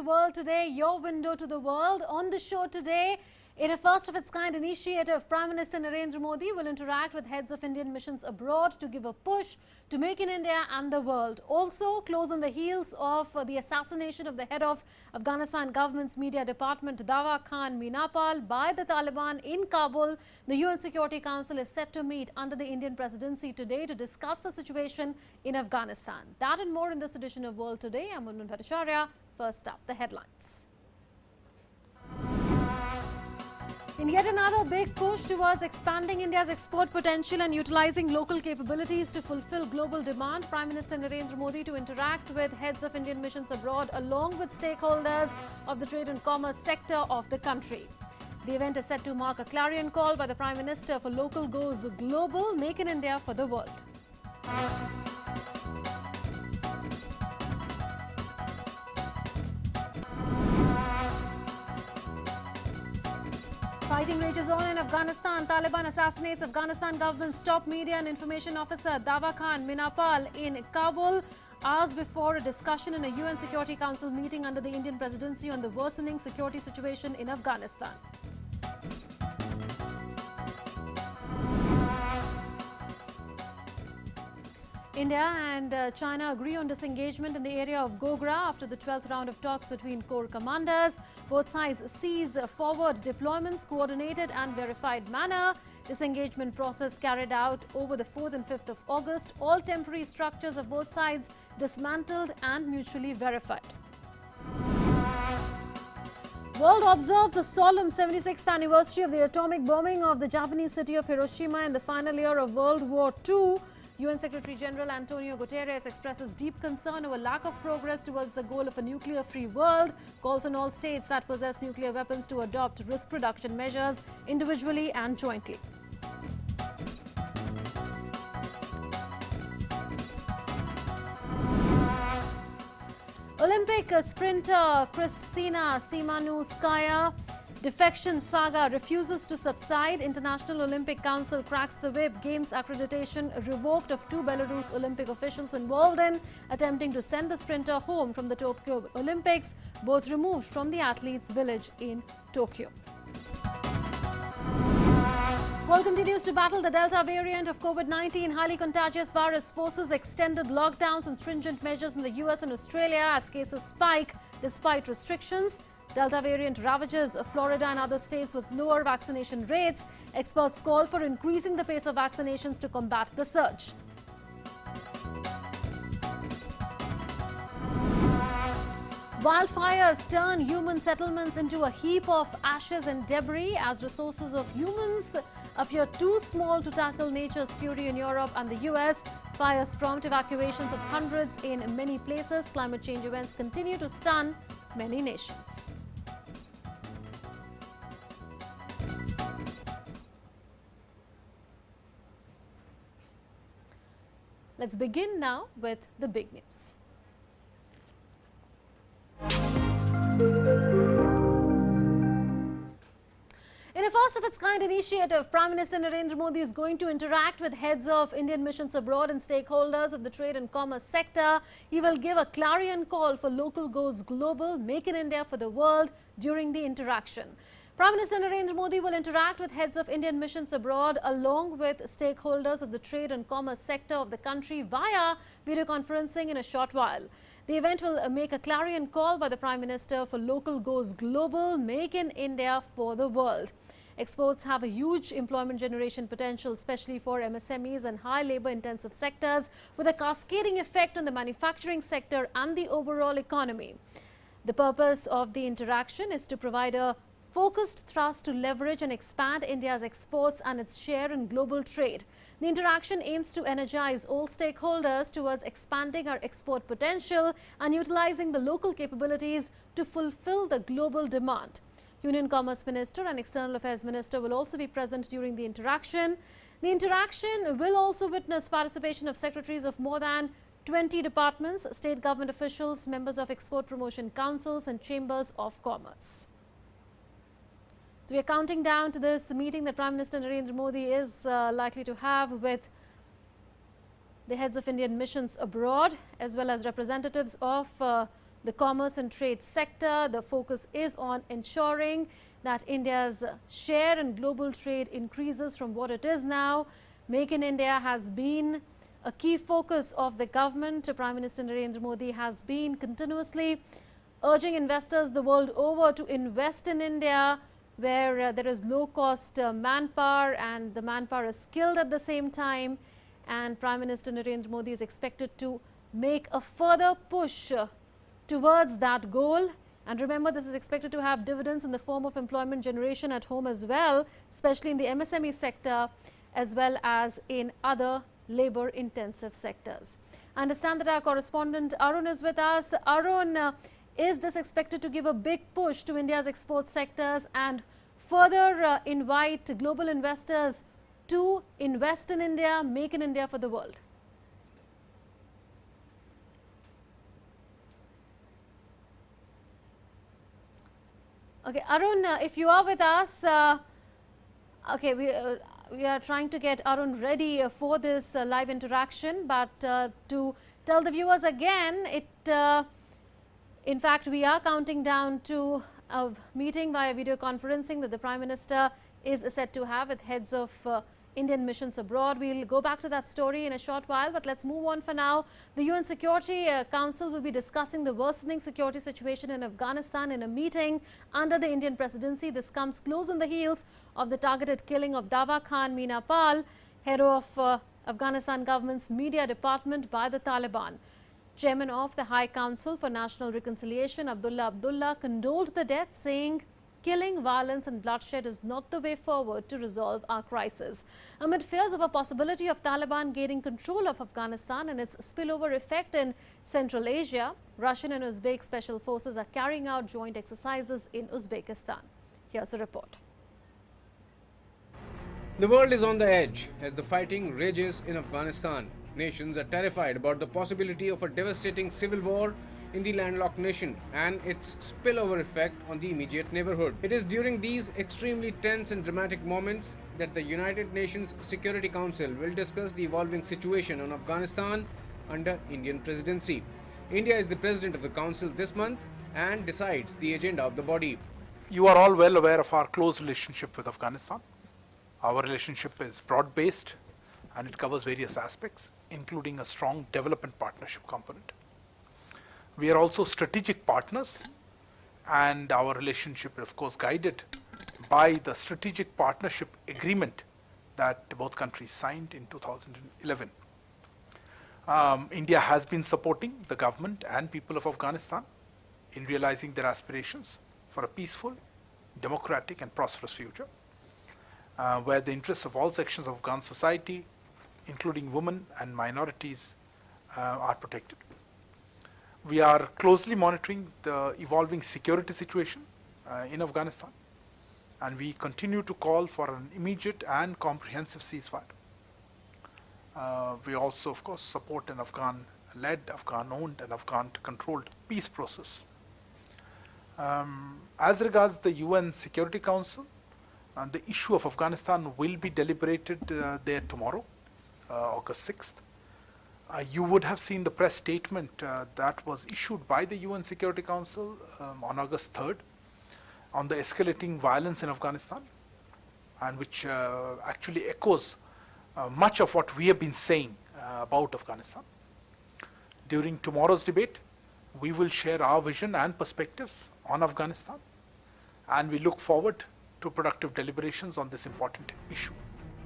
World Today, your window to the world. On the show today, in a first-of-its-kind initiative, Prime Minister Narendra Modi will interact with heads of Indian missions abroad to give a push to make in India and the world. Also, close on the heels of the assassination of the head of Afghanistan government's media department, Dawa Khan Meenapal, by the Taliban in Kabul, the UN Security Council is set to meet under the Indian presidency today to discuss the situation in Afghanistan. That and more in this edition of World Today. I'm Munmun Bhattacharya. First up, the headlines. In yet another big push towards expanding India's export potential and utilizing local capabilities to fulfill global demand, Prime Minister Narendra Modi to interact with heads of Indian missions abroad along with stakeholders of the trade and commerce sector of the country. The event is set to mark a clarion call by the Prime Minister for local goes global, make in India for the world. Fighting rages on in Afghanistan. Taliban assassinates Afghanistan government's top media and information officer Dawa Khan Meenapal in Kabul, hours before a discussion in a UN Security Council meeting under the Indian presidency on the worsening security situation in Afghanistan. India and China agree on disengagement in the area of Gogra after the 12th round of talks between corps commanders. Both sides seize forward deployments, coordinated and verified manner. Disengagement process carried out over the 4th and 5th of August. All temporary structures of both sides dismantled and mutually verified. World observes the solemn 76th anniversary of the atomic bombing of the Japanese city of Hiroshima in the final year of World War II. UN Secretary General Antonio Guterres expresses deep concern over lack of progress towards the goal of a nuclear-free world, calls on all states that possess nuclear weapons to adopt risk reduction measures individually and jointly. Olympic sprinter Kristina Simanouskaya defection saga refuses to subside. International Olympic Council cracks the whip. Games accreditation revoked of 2 Belarus Olympic officials involved in attempting to send the sprinter home from the Tokyo Olympics, both removed from the athletes' village in Tokyo. World continues to battle the Delta variant of COVID-19. Highly contagious virus forces extended lockdowns and stringent measures in the US and Australia as cases spike despite restrictions. Delta variant ravages Florida and other states with lower vaccination rates. Experts call for increasing the pace of vaccinations to combat the surge. Wildfires turn human settlements into a heap of ashes and debris as resources of humans appear too small to tackle nature's fury in Europe and the US. Fires prompt evacuations of hundreds in many places. Climate change events continue to stun many nations. Let's begin now with the big news. In a first-of-its-kind initiative, Prime Minister Narendra Modi is going to interact with heads of Indian missions abroad and stakeholders of the trade and commerce sector. He will give a clarion call for local goes global, make in India for the world during the interaction. Prime Minister Narendra Modi will interact with heads of Indian missions abroad along with stakeholders of the trade and commerce sector of the country via video conferencing in a short while. The event will make a clarion call by the Prime Minister for local goes global, make in India for the world. Exports have a huge employment generation potential, especially for MSMEs and high labor-intensive sectors, with a cascading effect on the manufacturing sector and the overall economy. The purpose of the interaction is to provide a focused thrust to leverage and expand India's exports and its share in global trade. The interaction aims to energize all stakeholders towards expanding our export potential and utilizing the local capabilities to fulfill the global demand. Union Commerce Minister and External Affairs Minister will also be present during the interaction. The interaction will also witness participation of secretaries of more than 20 departments, state government officials, members of export promotion councils and chambers of commerce. So we are counting down to this meeting that Prime Minister Narendra Modi is likely to have with the heads of Indian missions abroad, as well as representatives of the commerce and trade sector. The focus is on ensuring that India's share in global trade increases from what it is now. Make in India has been a key focus of the government. Prime Minister Narendra Modi has been continuously urging investors the world over to invest in India, where there is low-cost manpower and the manpower is skilled at the same time. And Prime Minister Narendra Modi is expected to make a further push towards that goal. And remember, this is expected to have dividends in the form of employment generation at home as well, especially in the MSME sector as well as in other labor-intensive sectors. I understand that our correspondent Arun is with us. Arun, is this expected to give a big push to India's export sectors and further invite global investors to invest in India, make in India for the world? Okay, Arun, if you are with us, okay, we are trying to get Arun ready for this live interaction, but to tell the viewers again, in fact, we are counting down to a meeting via video conferencing that the Prime Minister is set to have with heads of Indian missions abroad. We'll go back to that story in a short while, but let's move on for now. The UN Security Council will be discussing the worsening security situation in Afghanistan in a meeting under the Indian presidency. This comes close on the heels of the targeted killing of Dawa Khan Meena Pal, head of Afghanistan government's media department, by the Taliban. Chairman of the High Council for National Reconciliation, Abdullah condoled the death, saying, "Killing, violence and bloodshed is not the way forward to resolve our crisis." Amid fears of a possibility of Taliban gaining control of Afghanistan and its spillover effect in Central Asia, Russian and Uzbek special forces are carrying out joint exercises in Uzbekistan. Here's a report. The world is on the edge as the fighting rages in Afghanistan. Nations are terrified about the possibility of a devastating civil war in the landlocked nation and its spillover effect on the immediate neighborhood. It is during these extremely tense and dramatic moments that the United Nations Security Council will discuss the evolving situation on Afghanistan under Indian presidency. India is the president of the council this month and decides the agenda of the body. You are all well aware of our close relationship with Afghanistan. Our relationship is broad-based and it covers various aspects, including a strong development partnership component. We are also strategic partners, and our relationship is of course guided by the strategic partnership agreement that both countries signed in 2011. India has been supporting the government and people of Afghanistan in realizing their aspirations for a peaceful, democratic and prosperous future, where the interests of all sections of Afghan society, including women and minorities, are protected. We are closely monitoring the evolving security situation in Afghanistan, and we continue to call for an immediate and comprehensive ceasefire. We also, of course, support an Afghan-led, Afghan-owned and Afghan-controlled peace process. As regards the UN Security Council, the issue of Afghanistan will be deliberated there tomorrow, August 6th. You would have seen the press statement that was issued by the UN Security Council on August 3rd on the escalating violence in Afghanistan, and which actually echoes much of what we have been saying about Afghanistan. During tomorrow's debate, we will share our vision and perspectives on Afghanistan, and we look forward to productive deliberations on this important issue.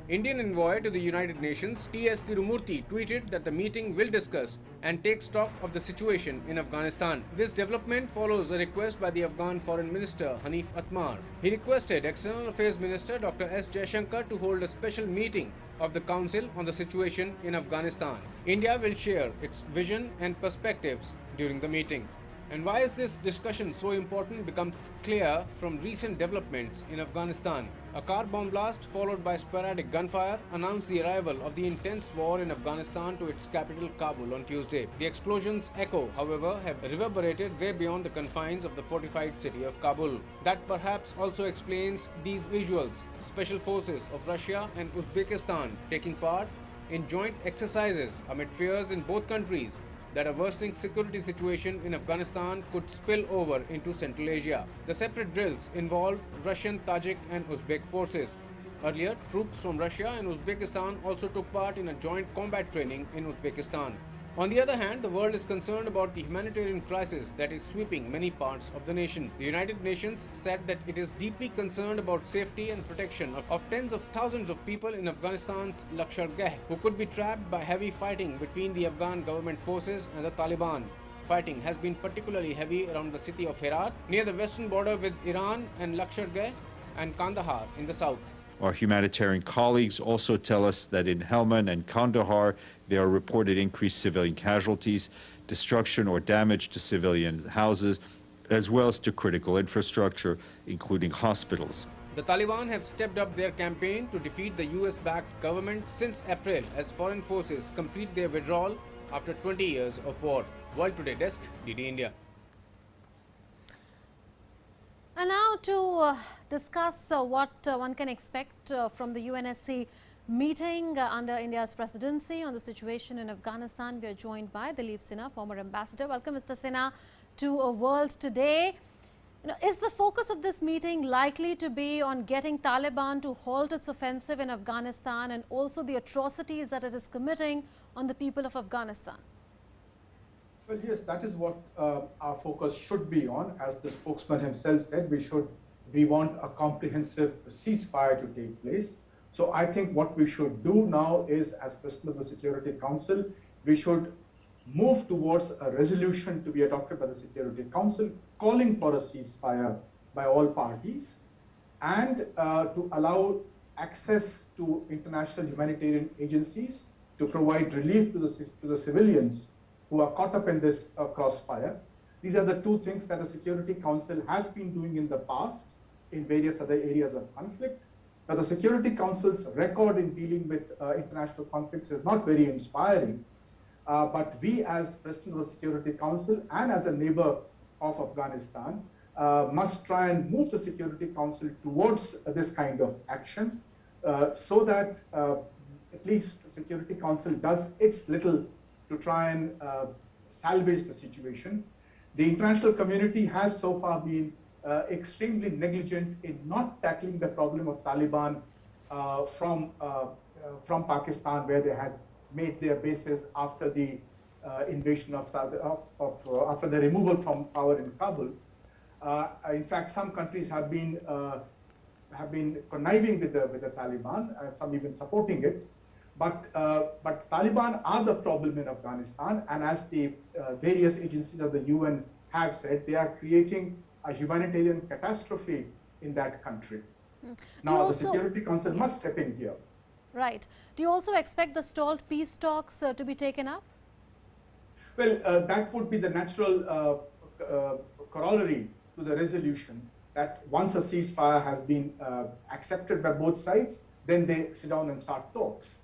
Indian envoy to the United Nations, T.S. Tirumurti, tweeted that the meeting will discuss and take stock of the situation in Afghanistan. This development follows a request by the Afghan Foreign Minister Hanif Atmar. He requested External Affairs Minister Dr. S. Jaishankar to hold a special meeting of the Council on the situation in Afghanistan. India will share its vision and perspectives during the meeting. And why is this discussion so important becomes clear from recent developments in Afghanistan. A car bomb blast followed by sporadic gunfire announced the arrival of the intense war in Afghanistan to its capital Kabul on Tuesday. The explosions' echo, however, have reverberated way beyond the confines of the fortified city of Kabul. That perhaps also explains these visuals. Special forces of Russia and Uzbekistan taking part in joint exercises amid fears in both countries that a worsening security situation in Afghanistan could spill over into Central Asia. The separate drills involved Russian, Tajik and Uzbek forces. Earlier, troops from Russia and Uzbekistan also took part in a joint combat training in Uzbekistan. On the other hand, the world is concerned about the humanitarian crisis that is sweeping many parts of the nation. The United Nations said that it is deeply concerned about safety and protection of tens of thousands of people in Afghanistan's Lakshar-Gah, who could be trapped by heavy fighting between the Afghan government forces and the Taliban. Fighting has been particularly heavy around the city of Herat, near the western border with Iran, and Lakshar-Gah and Kandahar in the south. Our humanitarian colleagues also tell us that in Helmand and Kandahar, there are reported increased civilian casualties, destruction or damage to civilian houses, as well as to critical infrastructure, including hospitals. The Taliban have stepped up their campaign to defeat the US-backed government since April as foreign forces complete their withdrawal after 20 years of war. World Today Desk, DD India. And now to discuss what one can expect from the UNSC meeting under India's presidency on the situation in Afghanistan, we are joined by Dileep Sinha, former ambassador. Welcome, Mr. Sinha, to World Today. Is the focus of this meeting likely to be on getting Taliban to halt its offensive in Afghanistan and also the atrocities that it is committing on the people of Afghanistan? Well, yes, that is what our focus should be on. As the spokesman himself said, we want a comprehensive ceasefire to take place. So I think what we should do now is, as President of the Security Council, we should move towards a resolution to be adopted by the Security Council, calling for a ceasefire by all parties, and to allow access to international humanitarian agencies to provide relief to the civilians who are caught up in this crossfire. These are the two things that the Security Council has been doing in the past in various other areas of conflict. Now, the Security Council's record in dealing with international conflicts is not very inspiring, but we as President of the Security Council and as a neighbor of Afghanistan must try and move the Security Council towards this kind of action so that at least the Security Council does its little to try and salvage the situation. The international community has so far been extremely negligent in not tackling the problem of Taliban from Pakistan, where they had made their bases after the invasion after the removal from power in Kabul. In fact, some countries have been conniving with the Taliban, some even supporting it. But Taliban are the problem in Afghanistan, and as the various agencies of the UN have said, they are creating a humanitarian catastrophe in that country. Now, the Security Council must step in here. Right. Do you also expect the stalled peace talks to be taken up? Well, that would be the natural corollary to the resolution, that once a ceasefire has been accepted by both sides, then they sit down and start talks.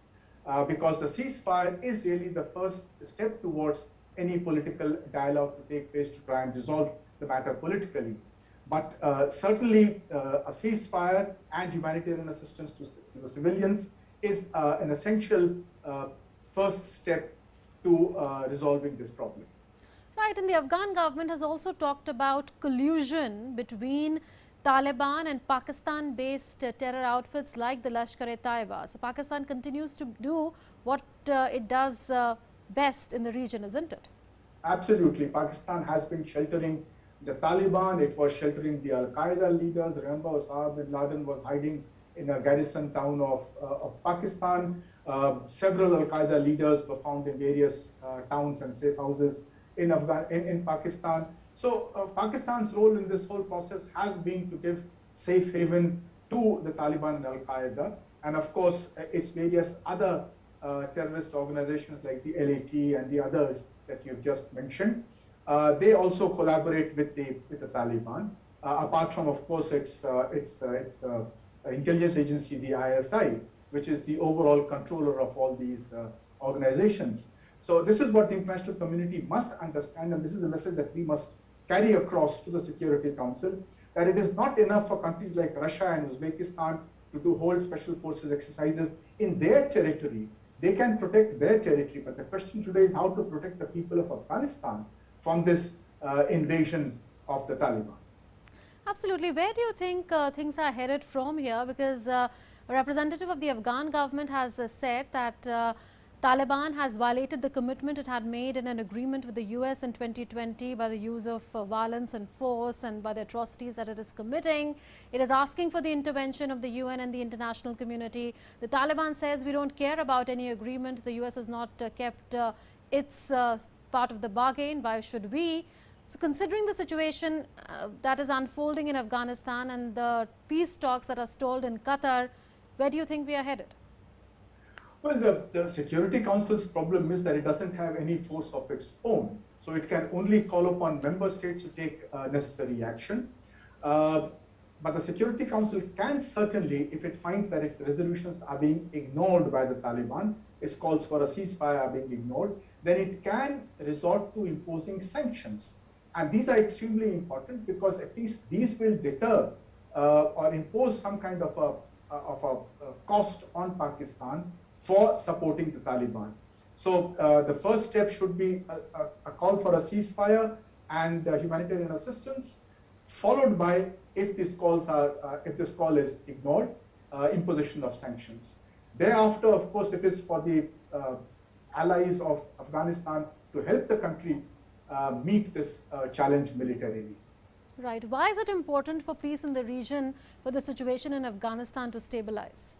Because the ceasefire is really the first step towards any political dialogue to take place to try and resolve the matter politically. But certainly a ceasefire and humanitarian assistance to the civilians is an essential first step to resolving this problem. Right, and the Afghan government has also talked about collusion between Taliban and Pakistan-based terror outfits like the Lashkar-e-Taiba. So Pakistan continues to do what it does best in the region, isn't it? Absolutely. Pakistan has been sheltering the Taliban. It was sheltering the Al-Qaeda leaders. Remember, Osama bin Laden was hiding in a garrison town of Pakistan. Several Al-Qaeda leaders were found in various towns and safe houses in Pakistan. So Pakistan's role in this whole process has been to give safe haven to the Taliban and Al-Qaeda, and of course its various other terrorist organizations like the LAT and the others that you've just mentioned. They also collaborate with the Taliban, apart from, of course, its intelligence agency, the ISI, which is the overall controller of all these organizations. So this is what the international community must understand, and this is the message that we must carry across to the Security Council, that it is not enough for countries like Russia and Uzbekistan to hold special forces exercises in their territory. They can protect their territory, but the question today is how to protect the people of Afghanistan from this invasion of the Taliban. Absolutely. Where do you think things are headed from here? Because a representative of the Afghan government has said that Taliban has violated the commitment it had made in an agreement with the US in 2020 by the use of violence and force and by the atrocities that it is committing. It is asking for the intervention of the UN and the international community. The Taliban says we don't care about any agreement. The US has not kept its part of the bargain. Why should we? So considering the situation that is unfolding in Afghanistan and the peace talks that are stalled in Qatar, where do you think we are headed? Well, the Security Council's problem is that it doesn't have any force of its own. So it can only call upon member states to take necessary action. But the Security Council can certainly, if it finds that its resolutions are being ignored by the Taliban, its calls for a ceasefire are being ignored, then it can resort to imposing sanctions. And these are extremely important because at least these will deter or impose some kind of a cost on Pakistan for supporting the Taliban. So the first step should be a call for a ceasefire and humanitarian assistance, followed by, if this call is ignored, imposition of sanctions. Thereafter, of course, it is for the allies of Afghanistan to help the country meet this challenge militarily. Right. Why is it important for peace in the region for the situation in Afghanistan to stabilize?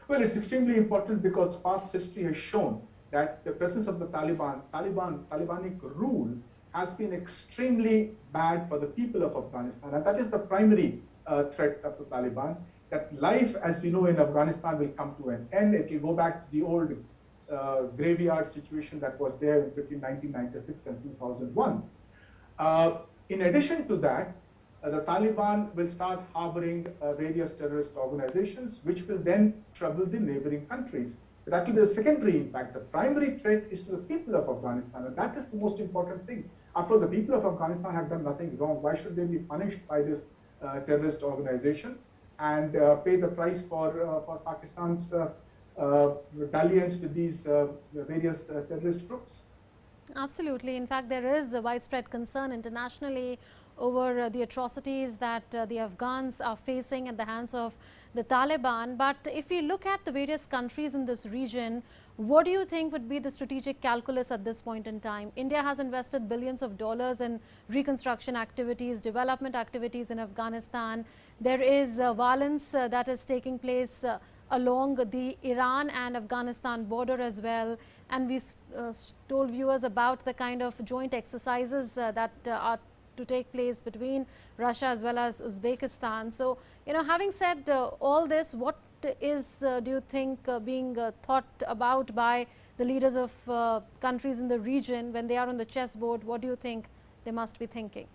Well, it's extremely important because past history has shown that the presence of the Talibanic rule has been extremely bad for the people of Afghanistan. And that is the primary threat of the Taliban, that life as we know in Afghanistan will come to an end. It will go back to the old graveyard situation that was there between 1996 and 2001. In addition to that, the Taliban will start harboring various terrorist organizations, which will then trouble the neighboring countries. But that will be a secondary impact. The primary threat is to the people of Afghanistan, and that is the most important thing. After all, the people of Afghanistan have done nothing wrong. Why should they be punished by this terrorist organization and pay the price for Pakistan's dalliance with these various terrorist groups? Absolutely. In fact, there is a widespread concern internationally over the atrocities that the Afghans are facing at the hands of the Taliban. But if we look at the various countries in this region, what do you think would be the strategic calculus at this point in time? India has invested billions of dollars in reconstruction activities, development activities in Afghanistan. There is violence that is taking place along the Iran and Afghanistan border as well. And we told viewers about the kind of joint exercises that are to take place between Russia as well as Uzbekistan. So, having said all this, what is, do you think, being thought about by the leaders of countries in the region when they are on the chessboard? What do you think they must be thinking?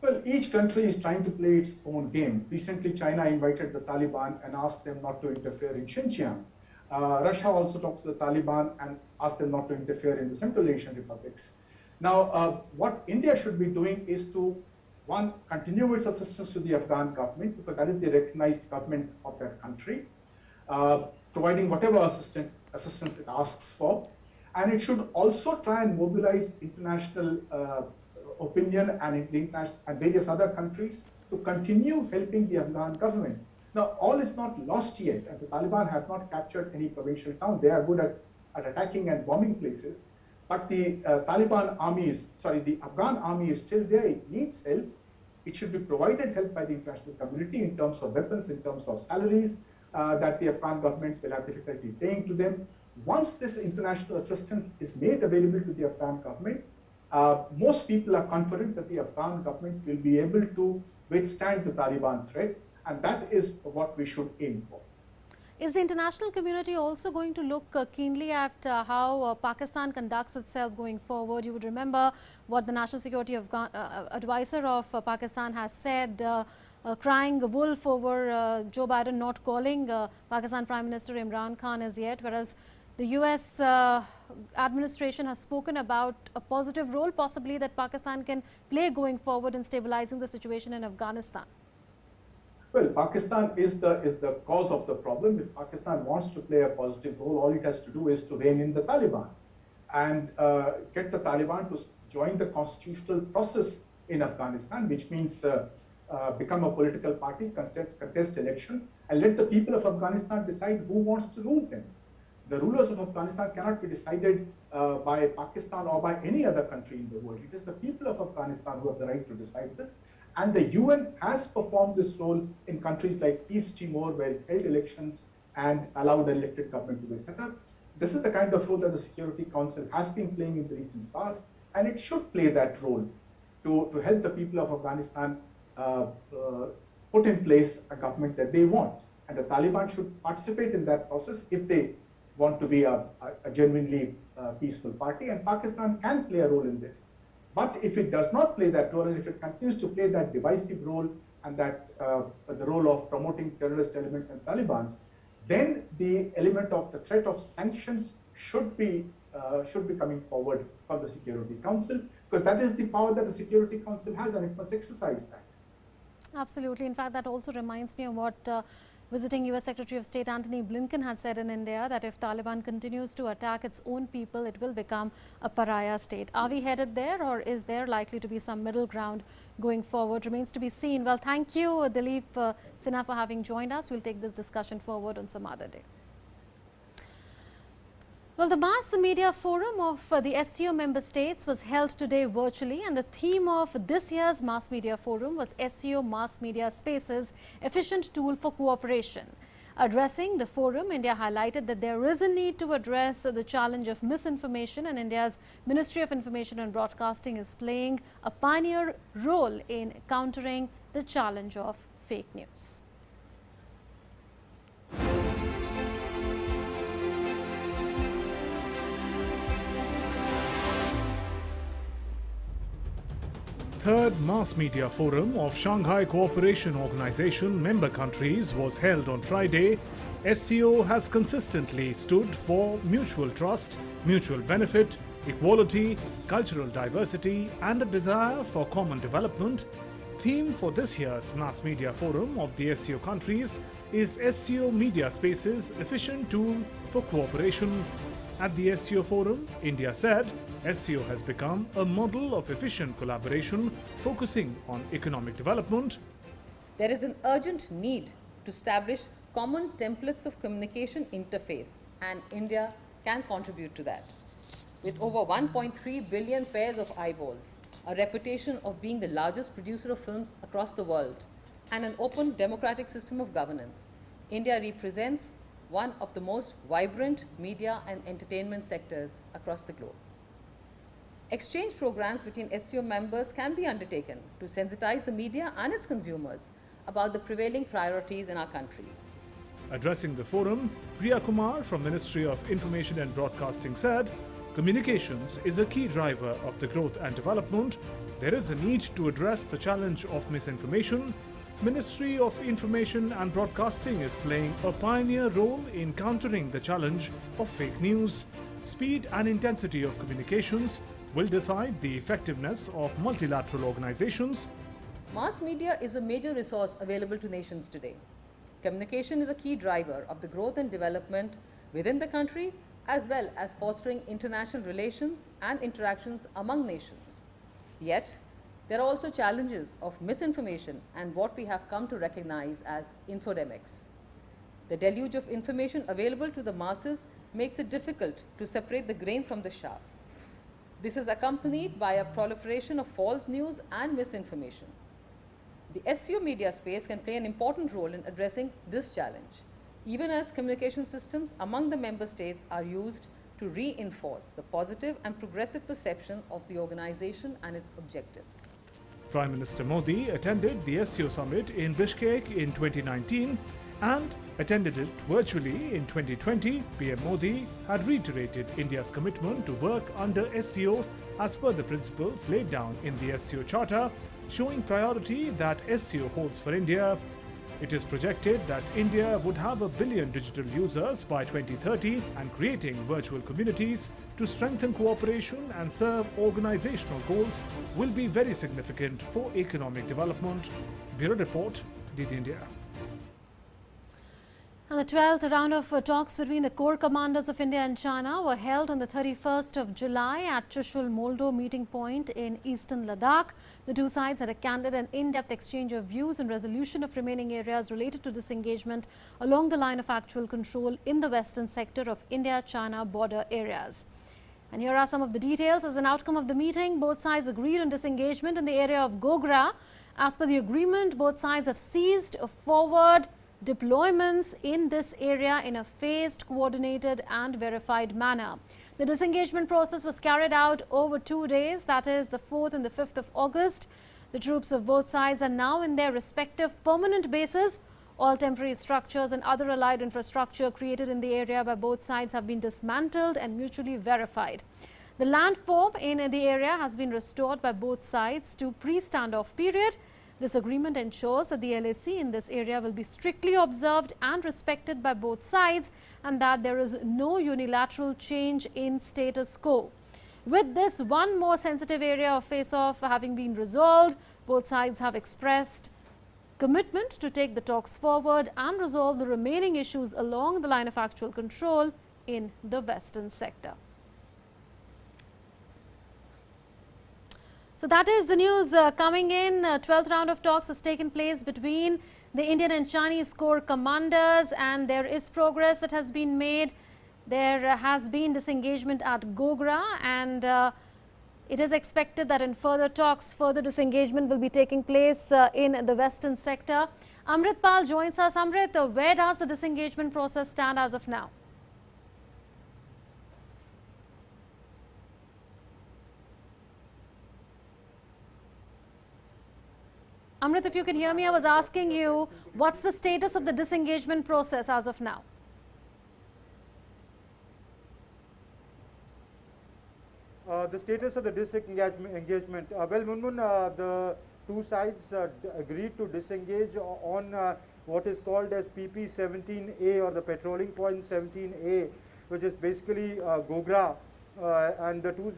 Well, each country is trying to play its own game. Recently, China invited the Taliban and asked them not to interfere in Xinjiang. Russia also talked to the Taliban and asked them not to interfere in the Central Asian republics. Now, what India should be doing is to, one, continue its assistance to the Afghan government, because that is the recognized government of that country, providing whatever assistance it asks for. And it should also try and mobilize international opinion and various other countries to continue helping the Afghan government. Now, all is not lost yet, and the Taliban have not captured any provincial town. They are good at attacking and bombing places. But the the Afghan army is still there. It needs help. It should be provided help by the international community in terms of weapons, in terms of salaries that the Afghan government will have difficulty paying to them. Once this international assistance is made available to the Afghan government, most people are confident that the Afghan government will be able to withstand the Taliban threat, and that is what we should aim for. Is the international community also going to look keenly at how Pakistan conducts itself going forward? You would remember what the National Security Advisor of Pakistan has said, crying wolf over Joe Biden not calling Pakistan Prime Minister Imran Khan as yet, whereas the US administration has spoken about a positive role possibly that Pakistan can play going forward in stabilizing the situation in Afghanistan. Well, Pakistan is the cause of the problem. If Pakistan wants to play a positive role, all it has to do is to rein in the Taliban and get the Taliban to join the constitutional process in Afghanistan, which means become a political party, contest elections, and let the people of Afghanistan decide who wants to rule them. The rulers of Afghanistan cannot be decided by Pakistan or by any other country in the world. It is the people of Afghanistan who have the right to decide this. And the UN has performed this role in countries like East Timor, where it held elections and allowed an elected government to be set up. This is the kind of role that the Security Council has been playing in the recent past, and it should play that role to help the people of Afghanistan put in place a government that they want. And the Taliban should participate in that process if they want to be a genuinely peaceful party, and Pakistan can play a role in this. But if it does not play that role, and if it continues to play that divisive role and that the role of promoting terrorist elements and Taliban, then the element of the threat of sanctions should be coming forward from the Security Council, because that is the power that the Security Council has, and it must exercise that. Absolutely. In fact, that also reminds me of what visiting US Secretary of State Antony Blinken had said in India, that if Taliban continues to attack its own people, it will become a pariah state. Are we headed there, or is there likely to be some middle ground going forward? Remains to be seen. Well, thank you, Dilip Sinha, for having joined us. We'll take this discussion forward on some other day. Well, the Mass Media Forum of the SCO member states was held today virtually, and the theme of this year's Mass Media Forum was SCO Mass Media Spaces, Efficient Tool for Cooperation. Addressing the forum, India highlighted that there is a need to address the challenge of misinformation, and India's Ministry of Information and Broadcasting is playing a pioneer role in countering the challenge of fake news. Third Mass Media Forum of Shanghai Cooperation Organization member countries was held on Friday. SCO has consistently stood for mutual trust, mutual benefit, equality, cultural diversity, and a desire for common development. Theme for this year's Mass Media Forum of the SCO countries is SCO Media Spaces, Efficient Tool for Cooperation. At the SCO Forum, India said SCO has become a model of efficient collaboration focusing on economic development. There is an urgent need to establish common templates of communication interface, and India can contribute to that. With over 1.3 billion pairs of eyeballs, a reputation of being the largest producer of films across the world, and an open democratic system of governance, India represents one of the most vibrant media and entertainment sectors across the globe. Exchange programs between SCO members can be undertaken to sensitize the media and its consumers about the prevailing priorities in our countries. Addressing the forum, Priya Kumar from Ministry of Information and Broadcasting said, communications is a key driver of the growth and development. There is a need to address the challenge of misinformation. Ministry of Information and Broadcasting is playing a pioneer role in countering the challenge of fake news. Speed and intensity of communications will decide the effectiveness of multilateral organizations. Mass media is a major resource available to nations today. Communication is a key driver of the growth and development within the country, as well as fostering international relations and interactions among nations. Yet, there are also challenges of misinformation and what we have come to recognize as infodemics. The deluge of information available to the masses makes it difficult to separate the grain from the chaff. This is accompanied by a proliferation of false news and misinformation. The SCO media space can play an important role in addressing this challenge, even as communication systems among the member states are used to reinforce the positive and progressive perception of the organization and its objectives. Prime Minister Modi attended the SCO summit in Bishkek in 2019 and attended it virtually in 2020. PM Modi had reiterated India's commitment to work under SCO as per the principles laid down in the SCO Charter, showing priority that SCO holds for India. It is projected that India would have 1 billion digital users by 2030, and creating virtual communities to strengthen cooperation and serve organizational goals will be very significant for economic development. Bureau Report, DD India. The 12th round of talks between the core commanders of India and China were held on the 31st of July at Chushul Moldo meeting point in eastern Ladakh. The two sides had a candid and in-depth exchange of views and resolution of remaining areas related to disengagement along the line of actual control in the western sector of India-China border areas. And here are some of the details. As an outcome of the meeting, both sides agreed on disengagement in the area of Gogra. As per the agreement, both sides have ceased forward deployments in this area in a phased, coordinated and verified manner. The disengagement process was carried out over 2 days, that is the 4th and the 5th of August. The troops of both sides are now in their respective permanent bases. All temporary structures and other allied infrastructure created in the area by both sides have been dismantled and mutually verified. The landform in the area has been restored by both sides to pre-standoff period. This agreement ensures that the LAC in this area will be strictly observed and respected by both sides and that there is no unilateral change in status quo. With this one more sensitive area of face-off having been resolved, both sides have expressed commitment to take the talks forward and resolve the remaining issues along the line of actual control in the western sector. So that is the news coming in. 12th round of talks has taken place between the Indian and Chinese core commanders and there is progress that has been made. There has been disengagement at Gogra and it is expected that in further talks, further disengagement will be taking place in the western sector. Amrit Pal joins us. Amrit, where does the disengagement process stand as of now? Amrit, if you can hear me, I was asking you, what's the status of the disengagement process as of now? The status of the disengagement. Well, Munmun, the two sides agreed to disengage on what is called as PP 17A or the patrolling point 17A, which is basically Gogra. And the two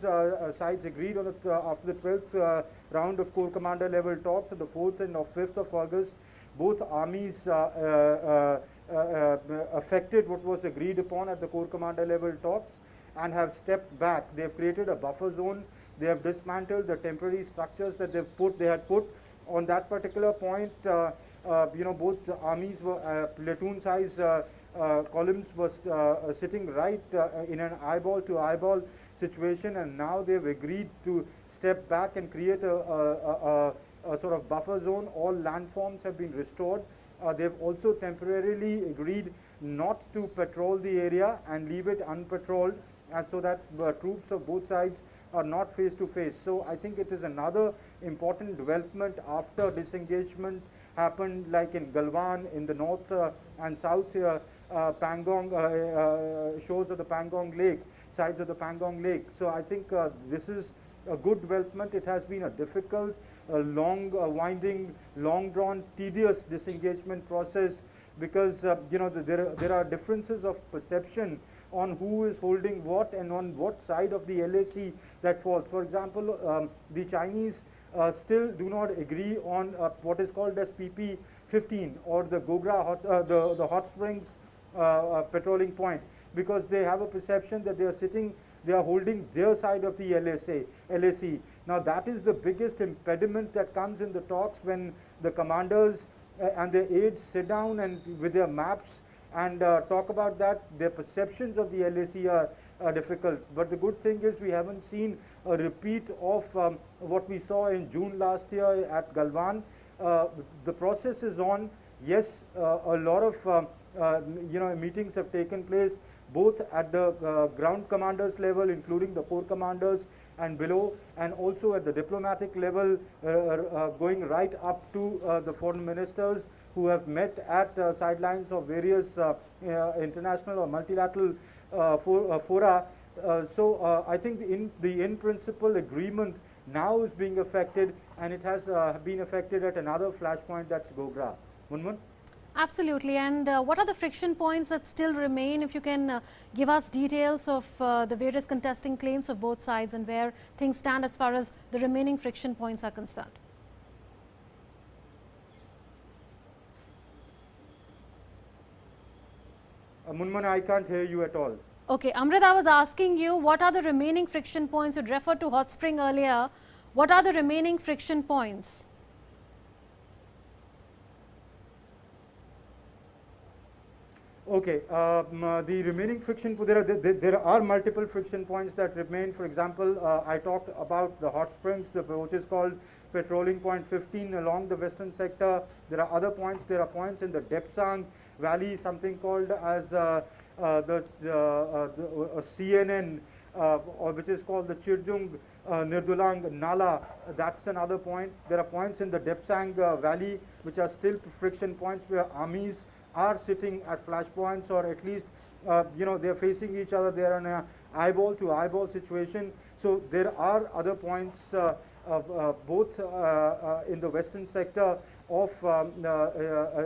sides agreed on after the 12th round of Corps Commander level talks on the 4th and 5th of August. Both armies affected what was agreed upon at the Corps Commander level talks and have stepped back. They have created a buffer zone. They have dismantled the temporary structures that they had put on that particular point. Both armies were platoon size columns was sitting right in an eyeball to eyeball situation, and now they've agreed to step back and create a sort of buffer zone. All landforms have been restored. They've also temporarily agreed not to patrol the area and leave it unpatrolled, and so that troops of both sides are not face to face. So I think it is another important development after disengagement happened, like in Galwan in the north and south Pangong shores of the Pangong Lake, sides of the Pangong Lake. So I think this is a good development. It has been a difficult, long winding, long drawn, tedious disengagement process because there are differences of perception on who is holding what and on what side of the LAC that falls. For example, the Chinese still do not agree on what is called as PP 15 or the Gogra the hot springs patrolling point, because they have a perception that they are holding their side of the LAC. Now that is the biggest impediment that comes in the talks when the commanders and their aides sit down and with their maps and talk about that. Their perceptions of the LAC are difficult. But the good thing is we haven't seen a repeat of what we saw in June last year at Galwan. The process is on. Yes, a lot of meetings have taken place both at the ground commanders level, including the corps commanders and below, and also at the diplomatic level, going right up to the foreign ministers who have met at sidelines of various international or multilateral fora. So I think the in-principle agreement now is being affected, and it has been affected at another flashpoint, that's Gogra. Munmun? Absolutely. And what are the friction points that still remain? If you can give us details of the various contesting claims of both sides and where things stand as far as the remaining friction points are concerned. Munman, I can't hear you at all. Okay, Amrit, I was asking you, what are the remaining friction points? You'd referred to hot spring earlier. What are the remaining friction points? Okay, the remaining friction, there are multiple friction points that remain. For example, I talked about the hot springs, which is called patrolling point 15 along the western sector. There are other points. There are points in the Depsang Valley, something called as CNN, which is called the Chirjung Nirdulang Nala. That's another point. There are points in the Depsang Valley which are still friction points where armies are sitting at flashpoints, or at least they're facing each other. They're in an eyeball to eyeball situation. So there are other points both in the western sector of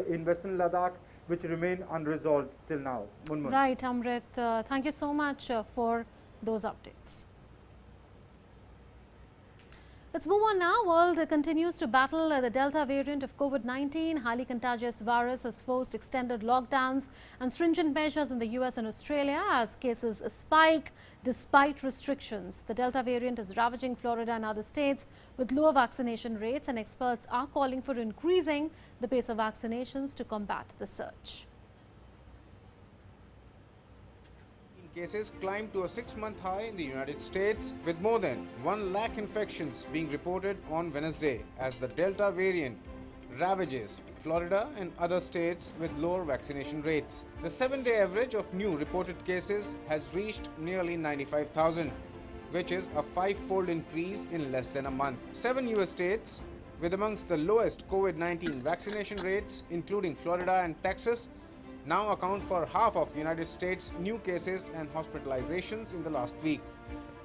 in western Ladakh which remain unresolved till now. Munmun. Right, Amrit. Thank you so much for those updates. Let's move on now. World continues to battle the Delta variant of COVID-19. Highly contagious virus has forced extended lockdowns and stringent measures in the US and Australia as cases spike despite restrictions. The Delta variant is ravaging Florida and other states with lower vaccination rates, and experts are calling for increasing the pace of vaccinations to combat the surge. Cases climbed to a 6-month high in the United States, with more than 1 lakh infections being reported on Wednesday as the Delta variant ravages Florida and other states with lower vaccination rates. The 7-day average of new reported cases has reached nearly 95,000, which is a 5-fold increase in less than a month. 7 US states, with amongst the lowest COVID-19 vaccination rates, including Florida and Texas, now account for half of United States' new cases and hospitalizations in the last week.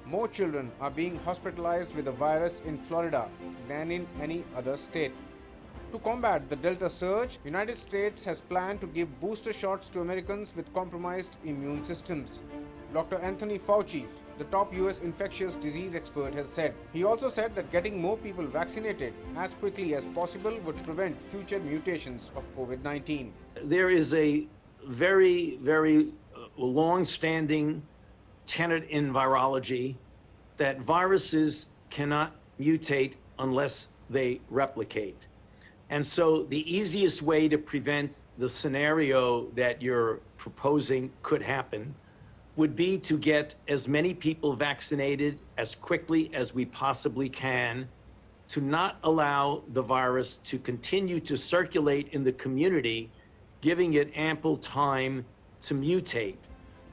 More children are being hospitalized with the virus in Florida than in any other state. To combat the Delta surge, United States has planned to give booster shots to Americans with compromised immune systems. Dr. Anthony Fauci, the top US infectious disease expert, has said. He also said that getting more people vaccinated as quickly as possible would prevent future mutations of COVID-19. There is a very, very long-standing tenet in virology that viruses cannot mutate unless they replicate. And so the easiest way to prevent the scenario that you're proposing could happen would be to get as many people vaccinated as quickly as we possibly can, to not allow the virus to continue to circulate in the community, giving it ample time to mutate.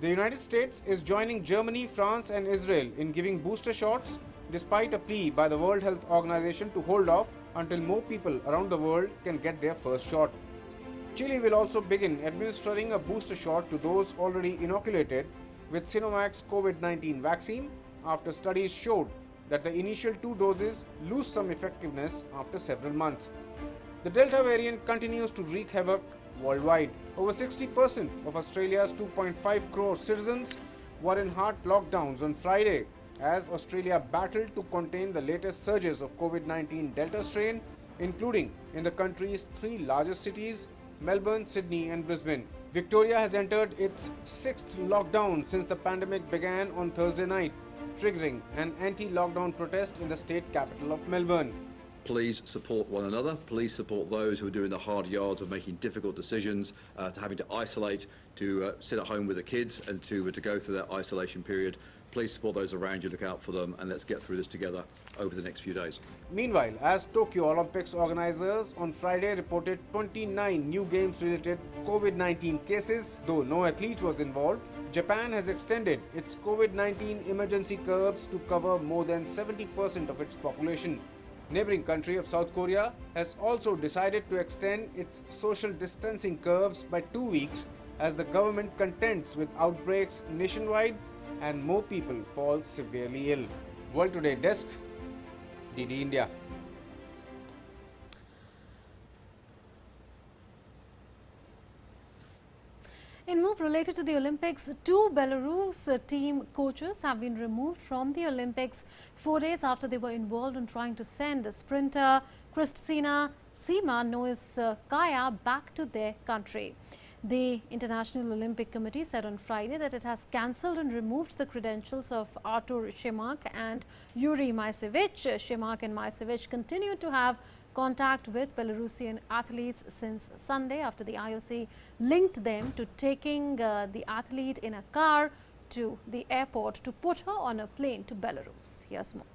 The United States is joining Germany, France and Israel in giving booster shots, despite a plea by the World Health Organization to hold off until more people around the world can get their first shot. Chile will also begin administering a booster shot to those already inoculated with Sinovac's COVID-19 vaccine, after studies showed that the initial 2 doses lose some effectiveness after several months. The Delta variant continues to wreak havoc worldwide. Over 60% of Australia's 2.5 crore citizens were in hard lockdowns on Friday as Australia battled to contain the latest surges of COVID-19 Delta strain, including in the country's 3 largest cities, Melbourne, Sydney and Brisbane. Victoria has entered its 6th lockdown since the pandemic began on Thursday night, triggering an anti-lockdown protest in the state capital of Melbourne. Please support one another. Please support those who are doing the hard yards of making difficult decisions, to having to isolate, to sit at home with the kids and to go through that isolation period. Please support those around you, look out for them, and let's get through this together over the next few days. Meanwhile, as Tokyo Olympics organizers on Friday reported 29 new games-related COVID-19 cases, though no athlete was involved, Japan has extended its COVID-19 emergency curbs to cover more than 70% of its population. Neighboring country of South Korea has also decided to extend its social distancing curbs by 2 weeks as the government contends with outbreaks nationwide and more people fall severely ill. World Today Desk, DD India. In move related to the Olympics, 2 Belarus team coaches have been removed from the Olympics 4 days after they were involved in trying to send sprinter Kristina Sima Noiskaya back to their country. The International Olympic Committee said on Friday that it has cancelled and removed the credentials of Artur Šimak and Yuri Maisevic. Šimak and Maisevic continue to have contact with Belarusian athletes since Sunday after the IOC linked them to taking the athlete in a car to the airport to put her on a plane to Belarus. Here's more.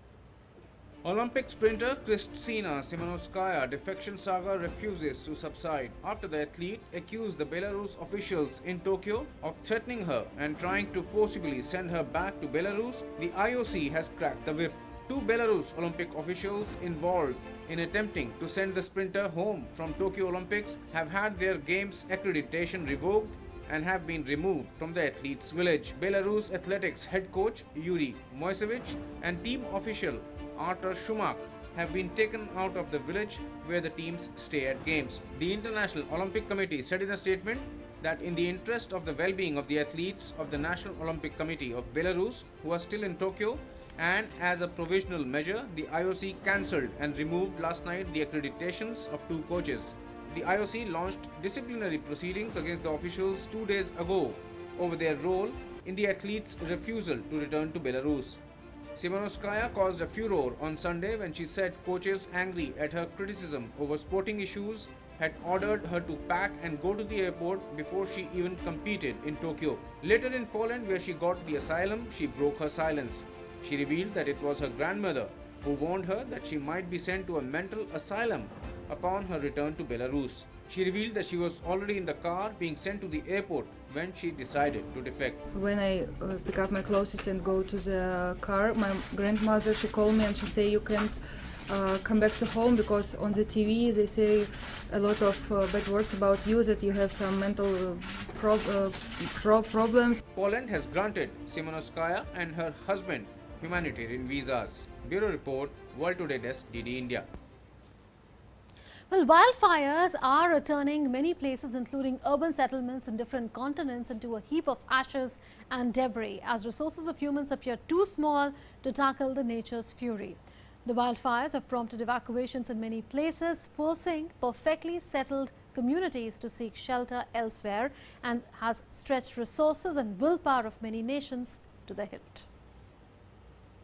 Olympic sprinter Kristina Simonskaya defection saga refuses to subside after the athlete accused the Belarus officials in Tokyo of threatening her and trying to forcibly send her back to Belarus. The IOC has cracked the whip. Two Belarus Olympic officials involved in attempting to send the sprinter home from Tokyo Olympics have had their games accreditation revoked and have been removed from the athlete's village. Belarus athletics head coach Yuri Moisevic and team official Artur Šimak have been taken out of the village where the teams stay at games. The International Olympic Committee said in a statement that in the interest of the well-being of the athletes of the National Olympic Committee of Belarus who are still in Tokyo, and as a provisional measure, the IOC cancelled and removed last night the accreditations of two coaches. The IOC launched disciplinary proceedings against the officials 2 days ago over their role in the athletes' refusal to return to Belarus. Simonskaya caused a furor on Sunday when she said coaches angry at her criticism over sporting issues had ordered her to pack and go to the airport before she even competed in Tokyo. Later in Poland, where she got the asylum, she broke her silence. She revealed that it was her grandmother who warned her that she might be sent to a mental asylum upon her return to Belarus. She revealed that she was already in the car being sent to the airport when she decided to defect. When I pick up my clothes and go to the car, my grandmother, she called me and she said, you can't come back to home because on the TV they say a lot of bad words about you, that you have some mental problems. Poland has granted Simonskaya and her husband humanitarian visas. Bureau Report, World Today Desk, DD India. Well, wildfires are returning many places, including urban settlements in different continents, into a heap of ashes and debris as resources of humans appear too small to tackle the nature's fury. The wildfires have prompted evacuations in many places, forcing perfectly settled communities to seek shelter elsewhere, and has stretched resources and willpower of many nations to the hilt.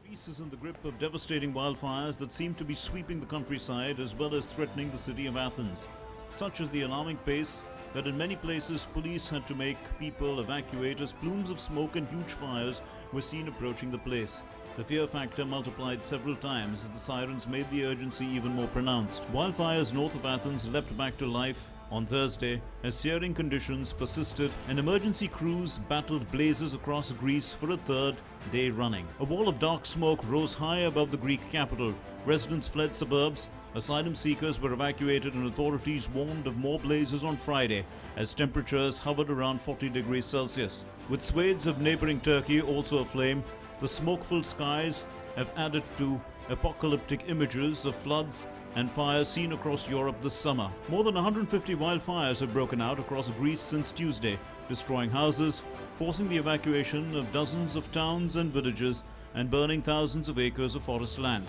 Greece is in the grip of devastating wildfires that seem to be sweeping the countryside as well as threatening the city of Athens. Such is the alarming pace that in many places police had to make people evacuate as plumes of smoke and huge fires were seen approaching the place. The fear factor multiplied several times as the sirens made the urgency even more pronounced. Wildfires north of Athens leapt back to life on Thursday as searing conditions persisted and emergency crews battled blazes across Greece for a third day running. A wall of dark smoke rose high above the Greek capital. Residents fled suburbs, asylum seekers were evacuated, and authorities warned of more blazes on Friday as temperatures hovered around 40 degrees Celsius. With swathes of neighboring Turkey also aflame, the smoke-filled skies have added to apocalyptic images of floods and fires seen across Europe this summer. More than 150 wildfires have broken out across Greece since Tuesday, destroying houses, forcing the evacuation of dozens of towns and villages, and burning thousands of acres of forest land.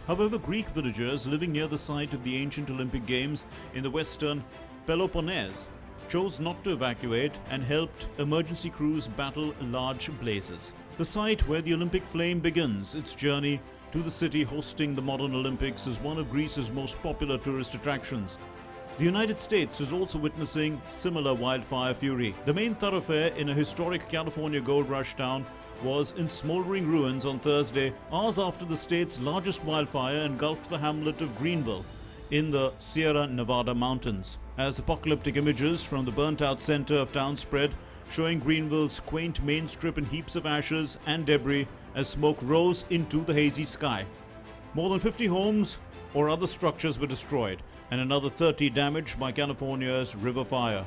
However, Greek villagers living near the site of the ancient Olympic Games in the western Peloponnese chose not to evacuate and helped emergency crews battle large blazes. The site where the Olympic flame begins its journey to the city hosting the modern Olympics is one of Greece's most popular tourist attractions. The United States is also witnessing similar wildfire fury. The main thoroughfare in a historic California gold rush town was in smoldering ruins on Thursday, hours after the state's largest wildfire engulfed the hamlet of Greenville in the Sierra Nevada mountains. As apocalyptic images from the burnt-out center of town spread, showing Greenville's quaint main strip in heaps of ashes and debris as smoke rose into the hazy sky. More than 50 homes or other structures were destroyed, and another 30 damaged by California's river fire,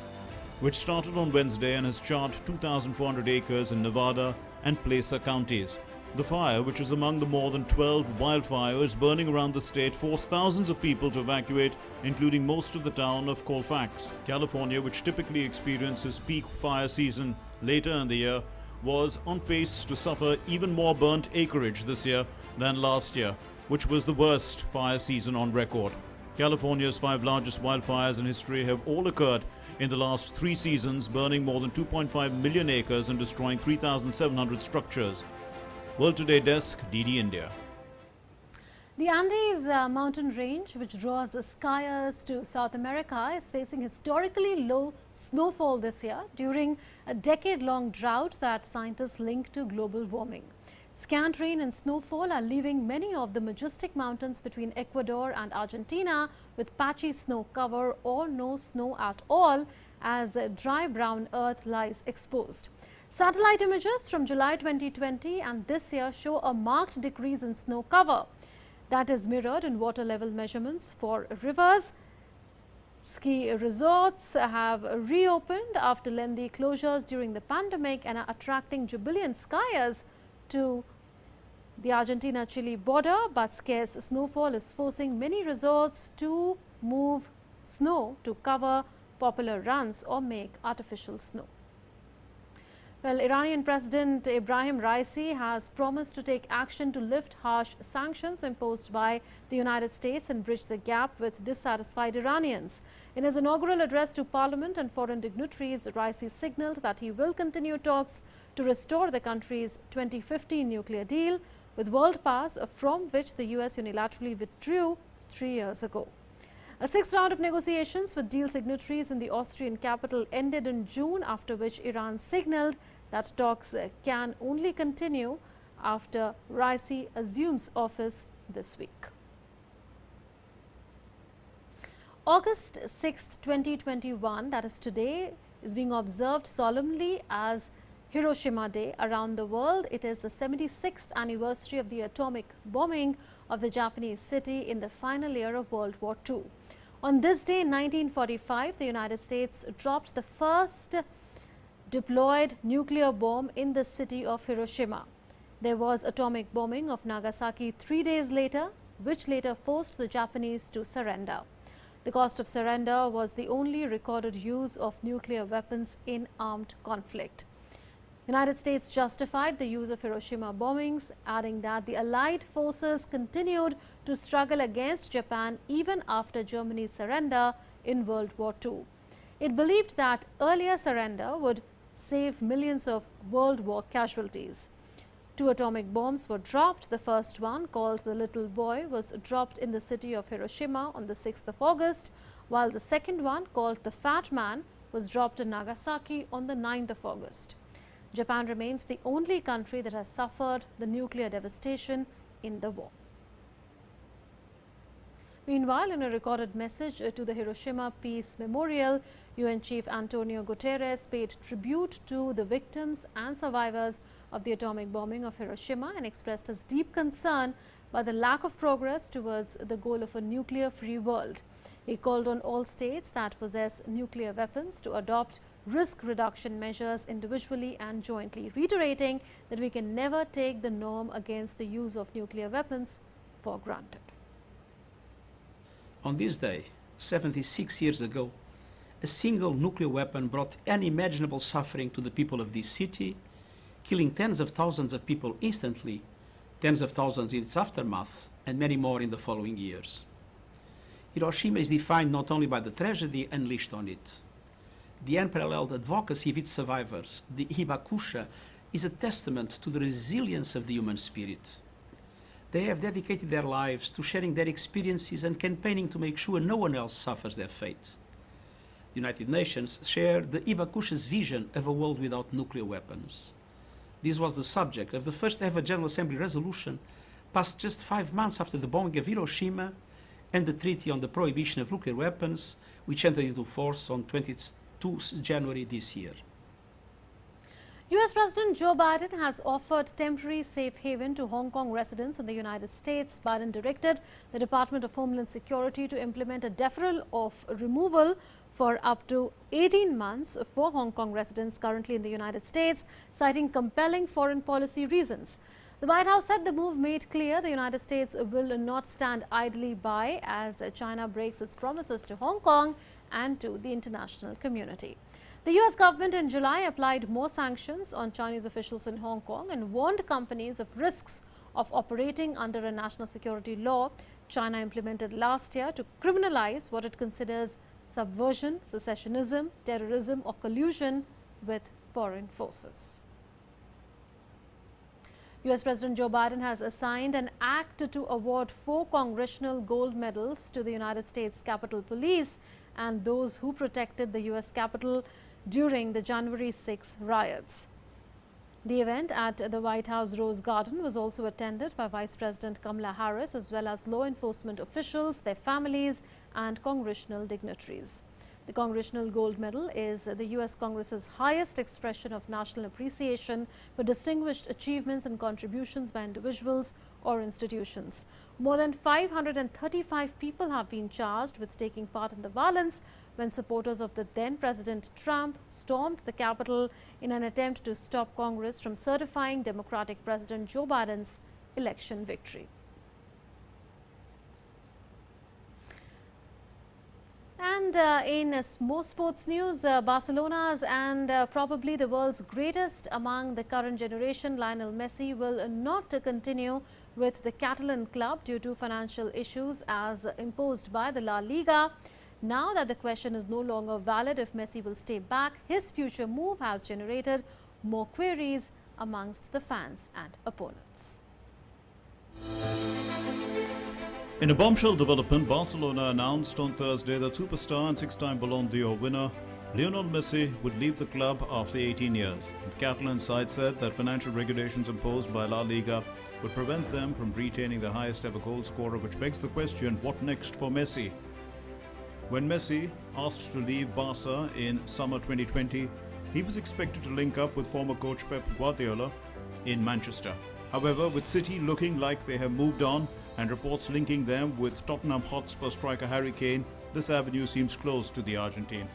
which started on Wednesday and has charred 2,400 acres in Nevada and Placer counties. The fire, which is among the more than 12 wildfires burning around the state, forced thousands of people to evacuate, including most of the town of Colfax. California, which typically experiences peak fire season later in the year, was on pace to suffer even more burnt acreage this year than last year, which was the worst fire season on record. California's 5 largest wildfires in history have all occurred in the last 3 seasons, burning more than 2.5 million acres and destroying 3,700 structures. World Today Desk, DD India. The Andes mountain range, which draws skiers to South America, is facing historically low snowfall this year during a decade-long drought that scientists link to global warming. Scant rain and snowfall are leaving many of the majestic mountains between Ecuador and Argentina with patchy snow cover or no snow at all, as dry brown earth lies exposed. Satellite images from July 2020 and this year show a marked decrease in snow cover. That is mirrored in water level measurements for rivers. Ski resorts have reopened after lengthy closures during the pandemic and are attracting jubilant skiers to the Argentina-Chile border, but scarce snowfall is forcing many resorts to move snow to cover popular runs or make artificial snow. Well, Iranian President Ibrahim Raisi has promised to take action to lift harsh sanctions imposed by the United States and bridge the gap with dissatisfied Iranians. In his inaugural address to Parliament and foreign dignitaries, Raisi signaled that he will continue talks to restore the country's 2015 nuclear deal with world powers, from which the US unilaterally withdrew 3 years ago. A 6th round of negotiations with deal signatories in the Austrian capital ended in June, after which Iran signaled that talks can only continue after Raisi assumes office this week. August 6, 2021, that is today, is being observed solemnly as Hiroshima Day around the world. It is the 76th anniversary of the atomic bombing of the Japanese city in the final year of World War II. On this day in 1945, the United States dropped the first deployed nuclear bomb in the city of Hiroshima. There was atomic bombing of Nagasaki 3 days later, which later forced the Japanese to surrender. The cost of surrender was the only recorded use of nuclear weapons in armed conflict. The United States justified the use of Hiroshima bombings, adding that the Allied forces continued to struggle against Japan even after Germany's surrender in World War II. It believed that earlier surrender would save millions of World War casualties. 2 atomic bombs were dropped. The first one, called the Little Boy, was dropped in the city of Hiroshima on the 6th of August, while the second one, called the Fat Man, was dropped in Nagasaki on the 9th of August. Japan remains the only country that has suffered the nuclear devastation in the war. Meanwhile, in a recorded message to the Hiroshima Peace Memorial, UN Chief Antonio Guterres paid tribute to the victims and survivors of the atomic bombing of Hiroshima and expressed his deep concern by the lack of progress towards the goal of a nuclear-free world. He called on all states that possess nuclear weapons to adopt risk reduction measures individually and jointly, reiterating that we can never take the norm against the use of nuclear weapons for granted. On this day, 76 years ago, a single nuclear weapon brought unimaginable suffering to the people of this city, killing tens of thousands of people instantly, tens of thousands in its aftermath, and many more in the following years. Hiroshima is defined not only by the tragedy unleashed on it. The unparalleled advocacy of its survivors, the Hibakusha, is a testament to the resilience of the human spirit. They have dedicated their lives to sharing their experiences and campaigning to make sure no one else suffers their fate. The United Nations shared the Hibakusha's vision of a world without nuclear weapons. This was the subject of the first ever General Assembly resolution, passed just 5 months after the bombing of Hiroshima and the Treaty on the Prohibition of Nuclear Weapons, which entered into force on 22 January this year. US President Joe Biden has offered temporary safe haven to Hong Kong residents in the United States. Biden directed the Department of Homeland Security to implement a deferral of removal for up to 18 months for Hong Kong residents currently in the United States, citing compelling foreign policy reasons. The White House said the move made clear the United States will not stand idly by as China breaks its promises to Hong Kong and to the international community. The US government in July applied more sanctions on Chinese officials in Hong Kong and warned companies of risks of operating under a national security law China implemented last year to criminalize what it considers subversion, secessionism, terrorism or collusion with foreign forces. US President Joe Biden has signed an act to award 4 congressional gold medals to the United States Capitol Police and those who protected the US Capitol during the January 6 riots. The event at the White House Rose Garden was also attended by Vice President Kamala Harris as well as law enforcement officials, their families and congressional dignitaries. The Congressional Gold Medal is the US Congress's highest expression of national appreciation for distinguished achievements and contributions by individuals or institutions. More than 535 people have been charged with taking part in the violence when supporters of the then President Trump stormed the Capitol in an attempt to stop Congress from certifying Democratic President Joe Biden's election victory. And in more sports news, Barcelona's and probably the world's greatest among the current generation, Lionel Messi, will not continue with the Catalan club due to financial issues as imposed by the La Liga. Now that the question is no longer valid if Messi will stay back, his future move has generated more queries amongst the fans and opponents. In a bombshell development, Barcelona announced on Thursday that superstar and 6-time Ballon d'Or winner Lionel Messi would leave the club after 18 years. The Catalan side said that financial regulations imposed by La Liga would prevent them from retaining the highest ever goal scorer, which begs the question, what next for Messi? When Messi asked to leave Barca in summer 2020, he was expected to link up with former coach Pep Guardiola in Manchester. However, with City looking like they have moved on and reports linking them with Tottenham Hotspur striker Harry Kane, this avenue seems closed to the Argentine.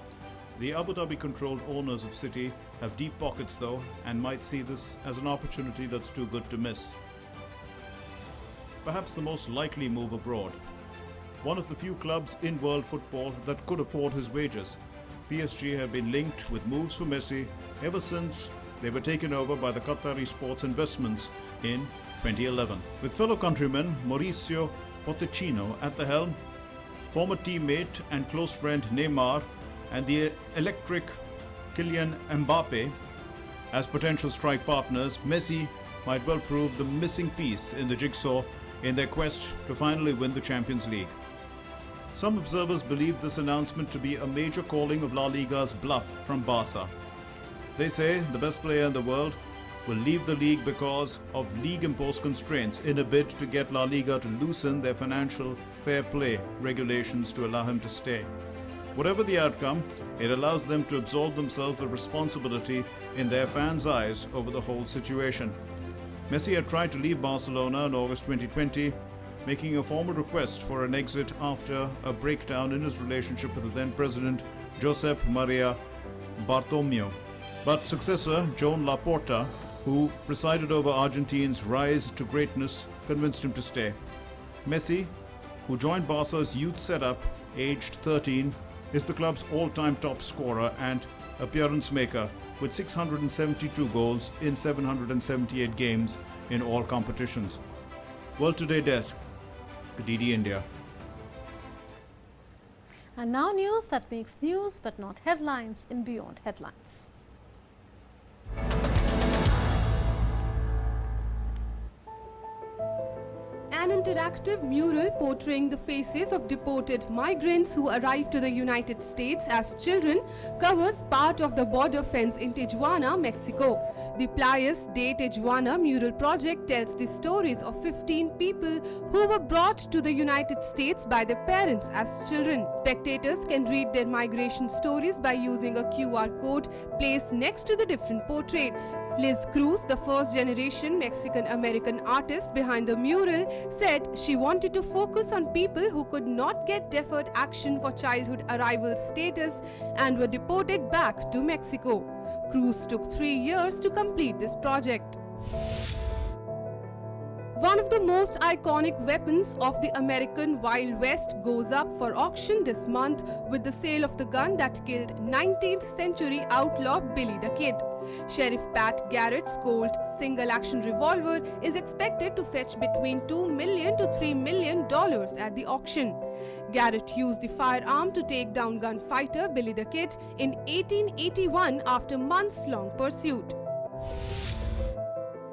The Abu Dhabi-controlled owners of City have deep pockets though and might see this as an opportunity that's too good to miss. Perhaps the most likely move abroad. One of the few clubs in world football that could afford his wages. PSG have been linked with moves for Messi ever since they were taken over by the Qatari Sports Investments in 2011. With fellow countryman Mauricio Pochettino at the helm, former teammate and close friend Neymar and the electric Kylian Mbappe as potential strike partners, Messi might well prove the missing piece in the jigsaw in their quest to finally win the Champions League. Some observers believe this announcement to be a major calling of La Liga's bluff from Barca. They say the best player in the world will leave the league because of league-imposed constraints in a bid to get La Liga to loosen their financial fair play regulations to allow him to stay. Whatever the outcome, it allows them to absolve themselves of responsibility in their fans' eyes over the whole situation. Messi had tried to leave Barcelona in August 2020, making a formal request for an exit after a breakdown in his relationship with the then president Josep Maria Bartomeu. But successor Joan Laporta, who presided over Argentine's rise to greatness, convinced him to stay. Messi, who joined Barca's youth setup aged 13, is the club's all-time top scorer and appearance maker with 672 goals in 778 games in all competitions. World Today Desk, Kadidi, India. And now news that makes news but not headlines in Beyond Headlines. An interactive mural portraying the faces of deported migrants who arrived to the United States as children covers part of the border fence in Tijuana, Mexico. The Playas de Tijuana mural project tells the stories of 15 people who were brought to the United States by their parents as children. Spectators can read their migration stories by using a QR code placed next to the different portraits. Liz Cruz, the first-generation Mexican-American artist behind the mural, said she wanted to focus on people who could not get deferred action for childhood arrival status and were deported back to Mexico. Cruz took 3 years to complete this project. One of the most iconic weapons of the American Wild West goes up for auction this month with the sale of the gun that killed 19th century outlaw Billy the Kid. Sheriff Pat Garrett's Colt single-action revolver is expected to fetch between $2 million to $3 million at the auction. Garrett used the firearm to take down gunfighter Billy the Kid in 1881 after months-long pursuit.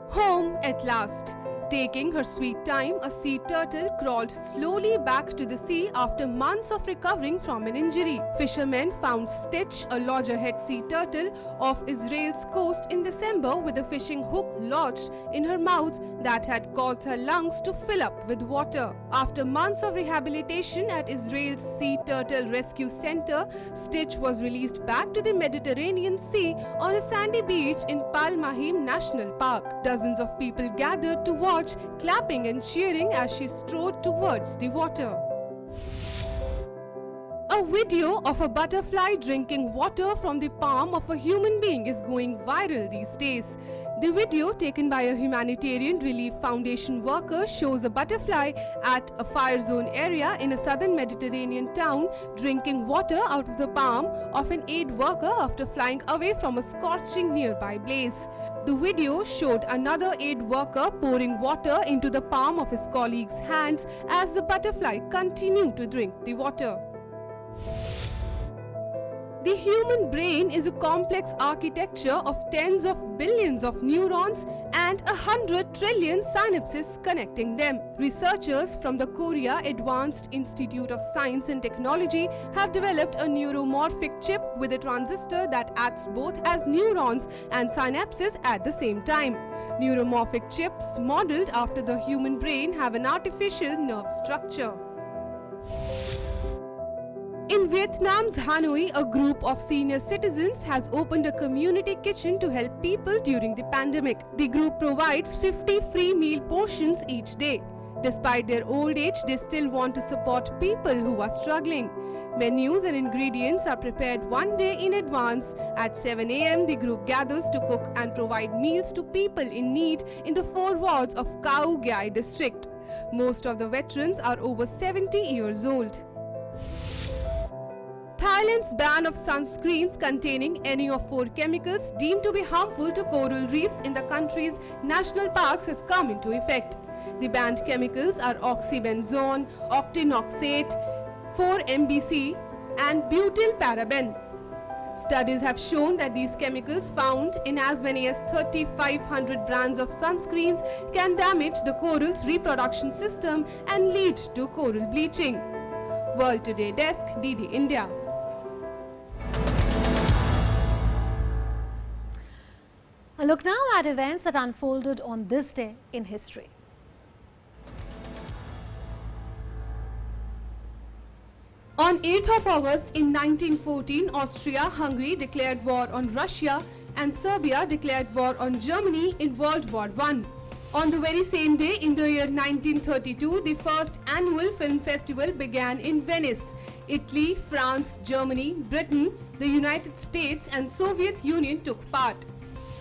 Home at last. Taking her sweet time, a sea turtle crawled slowly back to the sea after months of recovering from an injury. Fishermen found Stitch, a loggerhead sea turtle, off Israel's coast in December with a fishing hook lodged in her mouth that had caused her lungs to fill up with water. After months of rehabilitation at Israel's Sea Turtle Rescue Center, Stitch was released back to the Mediterranean Sea on a sandy beach in Palmahim National Park. Dozens of people gathered to watch, clapping and cheering as she strode towards the water. A video of a butterfly drinking water from the palm of a human being is going viral these days. The video, taken by a humanitarian relief foundation worker, shows a butterfly at a fire zone area in a southern Mediterranean town drinking water out of the palm of an aid worker after flying away from a scorching nearby blaze. The video showed another aid worker pouring water into the palm of his colleague's hands as the butterfly continued to drink the water. The human brain is a complex architecture of tens of billions of neurons and 100 trillion synapses connecting them. Researchers from the Korea Advanced Institute of Science and Technology have developed a neuromorphic chip with a transistor that acts both as neurons and synapses at the same time. Neuromorphic chips modeled after the human brain have an artificial nerve structure. In Vietnam's Hanoi, a group of senior citizens has opened a community kitchen to help people during the pandemic. The group provides 50 free meal portions each day. Despite their old age, they still want to support people who are struggling. Menus and ingredients are prepared one day in advance. At 7 a.m., the group gathers to cook and provide meals to people in need in the 4 wards of Khao Gai district. Most of the veterans are over 70 years old. Thailand's ban of sunscreens containing any of 4 chemicals deemed to be harmful to coral reefs in the country's national parks has come into effect. The banned chemicals are oxybenzone, octinoxate, 4-MBC and butyl paraben. Studies have shown that these chemicals found in as many as 3,500 brands of sunscreens can damage the coral's reproduction system and lead to coral bleaching. World Today Desk, DD India. A look now at events that unfolded on this day in history. On 8th of August in 1914, Austria-Hungary declared war on Russia and Serbia declared war on Germany in World War I. On the very same day, in the year 1932, the first annual film festival began in Venice. Italy, France, Germany, Britain, the United States and Soviet Union took part.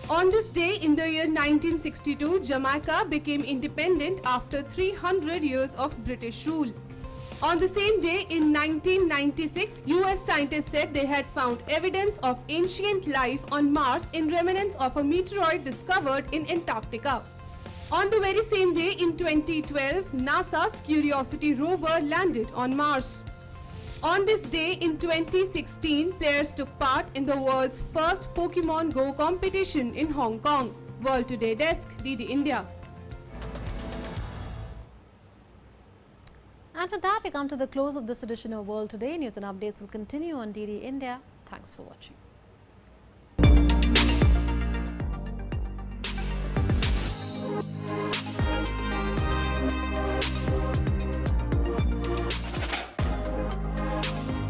On this day, in the year 1962, Jamaica became independent after 300 years of British rule. On the same day, in 1996, US scientists said they had found evidence of ancient life on Mars in remnants of a meteoroid discovered in Antarctica. On the very same day, in 2012, NASA's Curiosity rover landed on Mars. On this day in 2016, players took part in the world's first Pokemon Go competition in Hong Kong. World Today Desk, DD India. And with that, we come to the close of this edition of World Today. News and updates will continue on DD India. Thanks for watching.